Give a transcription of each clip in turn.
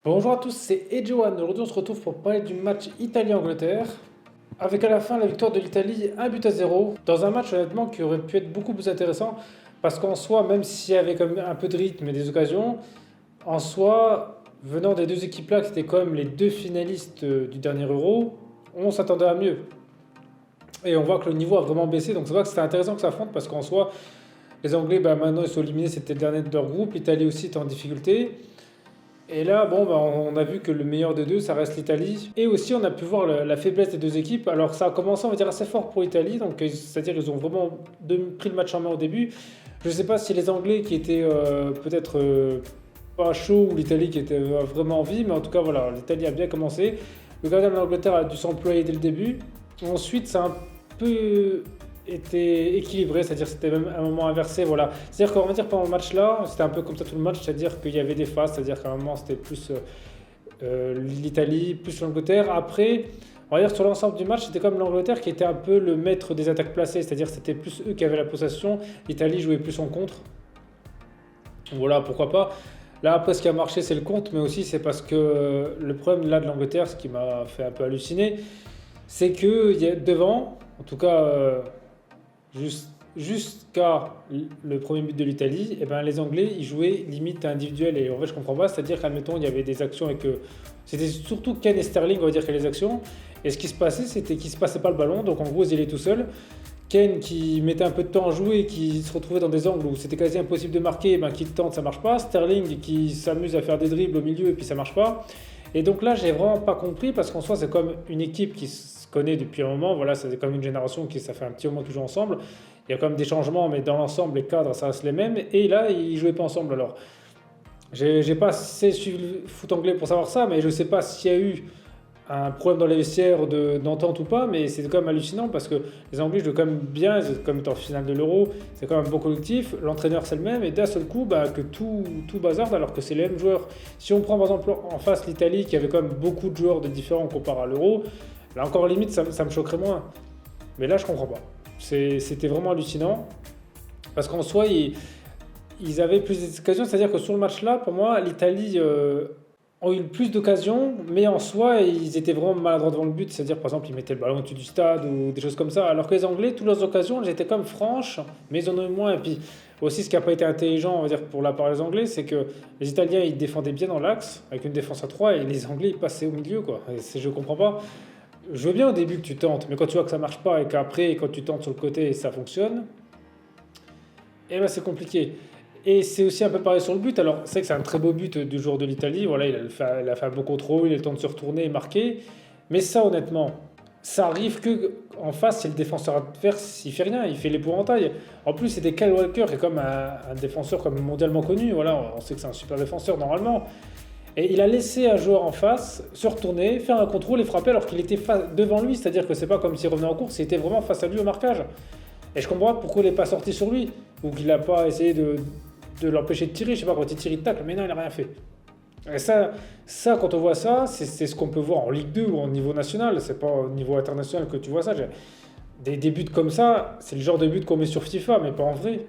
Bonjour à tous, c'est Edjoan. Aujourd'hui, on se retrouve pour parler du match Italie-Angleterre. Avec à la fin la victoire de l'Italie 1 but à 0. Dans un match honnêtement qui aurait pu être beaucoup plus intéressant. Parce qu'en soi, même s'il y avait quand même un peu de rythme et des occasions, en soi, venant des deux équipes-là qui étaient quand même les deux finalistes du dernier Euro, on s'attendait à mieux. Et on voit que le niveau a vraiment baissé. Donc c'est vrai que c'était intéressant que ça affronte parce qu'en soi, les Anglais, maintenant ils sont éliminés, c'était le dernier de leur groupe. L'Italie aussi était en difficulté. Et là, on a vu que le meilleur des deux, ça reste l'Italie. Et aussi, on a pu voir la faiblesse des deux équipes. Alors, ça a commencé, on va dire, assez fort pour l'Italie. Donc, c'est-à-dire qu'ils ont vraiment pris le match en main au début. Je ne sais pas si les Anglais qui étaient peut-être pas chauds ou l'Italie qui était vraiment en vie. Mais en tout cas, voilà, l'Italie a bien commencé. Le gardien de l'Angleterre a dû s'employer dès le début. Ensuite, ça a un peu été équilibré, c'est-à-dire que c'était même un moment inversé, voilà. C'est-à-dire qu'on va dire pendant le match là, c'était un peu comme ça tout le match, c'est-à-dire qu'il y avait des phases, c'est-à-dire qu'à un moment c'était plus l'Italie, plus l'Angleterre. Après, on va dire sur l'ensemble du match, c'était comme l'Angleterre qui était un peu le maître des attaques placées, c'est-à-dire que c'était plus eux qui avaient la possession, l'Italie jouait plus en contre. Voilà, pourquoi pas. Là, après, ce qui a marché, c'est le contre, mais aussi c'est parce que le problème là de l'Angleterre, ce qui m'a fait un peu halluciner, c'est que devant, en tout cas jusqu'à le premier but de l'Italie, eh ben, les Anglais ils jouaient limite individuelle et en fait je comprends pas, c'est-à-dire qu'admettons il y avait des actions et que c'était surtout Kane et Sterling on va dire que les actions et ce qui se passait c'était qu'il se passait pas le ballon donc en gros ils étaient tout seuls. Kane qui mettait un peu de temps à jouer, qui se retrouvait dans des angles où c'était quasi impossible de marquer, ben, qui tente, ça marche pas. Sterling qui s'amuse à faire des dribbles au milieu et puis ça marche pas. Et donc là, j'ai vraiment pas compris parce qu'en soi, c'est comme une équipe qui se connaît depuis un moment. Voilà, c'est comme une génération qui, ça fait un petit moment qu'ils jouent ensemble. Il y a quand même des changements, mais dans l'ensemble, les cadres, ça reste les mêmes. Et là, ils jouaient pas ensemble. Alors, j'ai pas assez suivi le foot anglais pour savoir ça, mais je sais pas s'il y a eu un problème dans les vestiaires d'entente ou pas, mais c'est quand même hallucinant parce que les Anglais jouent quand même bien, c'est comme étant en finale de l'Euro, c'est quand même un bon collectif, l'entraîneur c'est le même, et d'un seul coup, que tout bazarde alors que c'est les mêmes joueurs. Si on prend par exemple en face l'Italie qui avait quand même beaucoup de joueurs de différents comparé à l'Euro, là encore limite ça me choquerait moins. Mais là je comprends pas. C'était vraiment hallucinant parce qu'en soi ils avaient plus d'occasions, c'est-à-dire que sur le match là, pour moi, l'Italie ont eu plus d'occasions, mais en soi, ils étaient vraiment maladroits devant le but. C'est-à-dire, par exemple, ils mettaient le ballon au-dessus du stade ou des choses comme ça. Alors que les Anglais, toutes leurs occasions, elles étaient comme franches, mais ils en ont eu moins. Et puis, aussi, ce qui n'a pas été intelligent, on va dire, pour la part des Anglais, c'est que les Italiens, ils défendaient bien dans l'axe, avec une défense à 3 et les Anglais, ils passaient au milieu, quoi. Je comprends pas. Je veux bien au début que tu tentes, mais quand tu vois que ça marche pas et qu'après, quand tu tentes sur le côté, ça fonctionne, eh ben, c'est compliqué. Et c'est aussi un peu pareil sur le but. Alors, c'est que c'est un très beau but du joueur de l'Italie. Voilà, il a fait un beau contrôle, il a le temps de se retourner et marquer. Mais ça, honnêtement, ça arrive que en face, si le défenseur adverse, il fait rien, il fait l'épouvantail. En plus, c'était Kyle Walker, qui est comme un défenseur comme mondialement connu. Voilà, on sait que c'est un super défenseur normalement. Et il a laissé un joueur en face se retourner, faire un contrôle et frapper alors qu'il était devant lui. C'est-à-dire que c'est pas comme s'il revenait en course, il était vraiment face à lui au marquage. Et je comprends pas pourquoi il n'est pas sorti sur lui. Ou qu'il n'a pas essayé de l'empêcher de tirer. Je sais pas, quand il tire, il tacle, mais non, il n'a rien fait. Et ça, quand on voit ça, c'est ce qu'on peut voir en Ligue 2 ou au niveau national. C'est pas au niveau international que tu vois ça. Des buts comme ça, c'est le genre de but qu'on met sur FIFA, mais pas en vrai.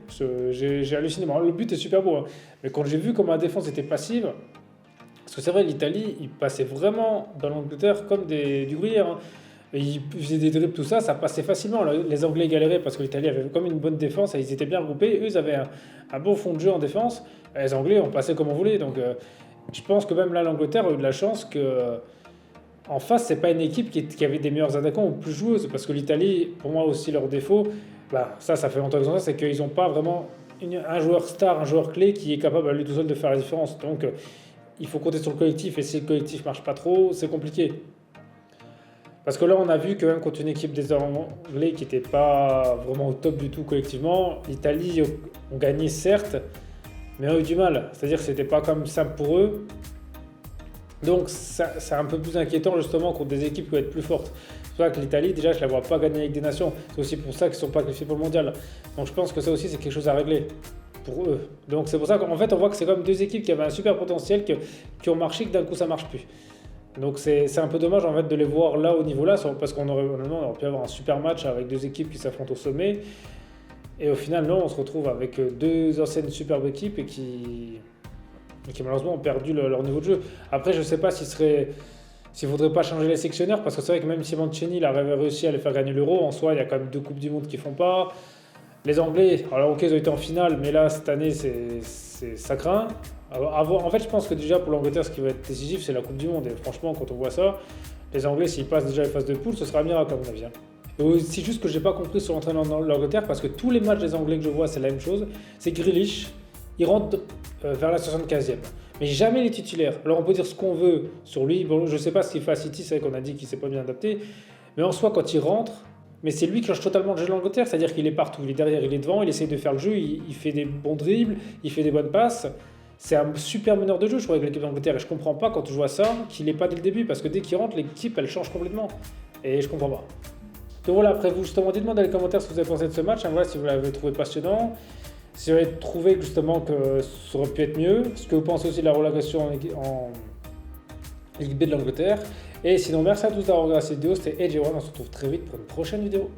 J'ai halluciné. Bon, le but est super beau, hein. Mais quand j'ai vu comment la défense était passive, parce que c'est vrai, l'Italie, ils passaient vraiment dans l'Angleterre comme du gruyère, hein. Et ils faisaient des dribbles, tout ça, ça passait facilement. Les Anglais galéraient parce que l'Italie avait comme une bonne défense, et ils étaient bien regroupés. Eux, ils avaient un bon fond de jeu en défense. Et les Anglais ont passé comme on voulait. Donc, je pense que même là, l'Angleterre a eu de la chance que en face, c'est pas une équipe qui avait des meilleurs attaquants ou plus joueuses. Parce que l'Italie, pour moi aussi, leur défaut, ça fait longtemps qu'ils ont ça, c'est qu'ils n'ont pas vraiment un joueur star, un joueur clé qui est capable à lui tout seul de faire la différence. Donc, il faut compter sur le collectif. Et si le collectif marche pas trop, c'est compliqué. Parce que là, on a vu que même contre une équipe des Anglais qui n'était pas vraiment au top du tout collectivement, l'Italie ont gagné certes, mais ont eu du mal. C'est-à-dire que c'était pas comme simple pour eux. Donc c'est un peu plus inquiétant justement contre des équipes qui vont être plus fortes. C'est pour ça que l'Italie, déjà, je ne la vois pas gagner avec des nations. C'est aussi pour ça qu'ils ne sont pas qualifiés pour le mondial. Donc je pense que ça aussi, c'est quelque chose à régler pour eux. Donc c'est pour ça qu'en fait, on voit que c'est comme deux équipes qui avaient un super potentiel, qui ont marché, que d'un coup, ça marche plus. Donc c'est un peu dommage en fait de les voir là au niveau là parce on aurait pu avoir un super match avec deux équipes qui s'affrontent au sommet et au final non on se retrouve avec deux anciennes superbes équipes et et qui malheureusement ont perdu leur niveau de jeu. Après, je ne sais pas s'il ne faudrait pas changer les sélectionneurs, parce que c'est vrai que même si Mancini il a réussi à les faire gagner l'Euro, en soi, il y a quand même 2 Coupes du Monde qu'ils font pas. Les Anglais, alors ok, ils ont été en finale, mais là, cette année, ça craint. En fait, je pense que déjà pour l'Angleterre, ce qui va être décisif, c'est la Coupe du Monde. Et franchement, quand on voit ça, les Anglais, s'ils passent déjà les phases de poule, ce sera un miracle, à mon avis. Et c'est juste que j'ai pas compris sur l'entraînement de l'Angleterre, parce que tous les matchs des Anglais que je vois, c'est la même chose. C'est Grealish, il rentre vers la 75e. Mais jamais les titulaires. Alors on peut dire ce qu'on veut sur lui. Bon, je sais pas ce qu'il fait à City, c'est vrai qu'on a dit qu'il s'est pas bien adapté. Mais en soi, quand il rentre, mais c'est lui qui change totalement le jeu de l'Angleterre, c'est-à-dire qu'il est partout, il est derrière, il est devant, il essaye de faire le jeu, il fait des bons dribbles, il fait des bonnes passes. C'est un super meneur de jeu, je crois, avec l'équipe d'Angleterre. Et je comprends pas quand je vois ça qu'il n'est pas dès le début, parce que dès qu'il rentre, l'équipe elle change complètement. Et je comprends pas. Donc voilà, après vous, justement, dites-moi dans les commentaires ce que vous avez pensé de ce match. Voilà, si vous l'avez trouvé passionnant, si vous avez trouvé justement que ça aurait pu être mieux, ce que vous pensez aussi de la relégation en Ligue B de l'Angleterre. Et sinon, merci à tous d'avoir regardé cette vidéo. C'était AJ1, on se retrouve très vite pour une prochaine vidéo.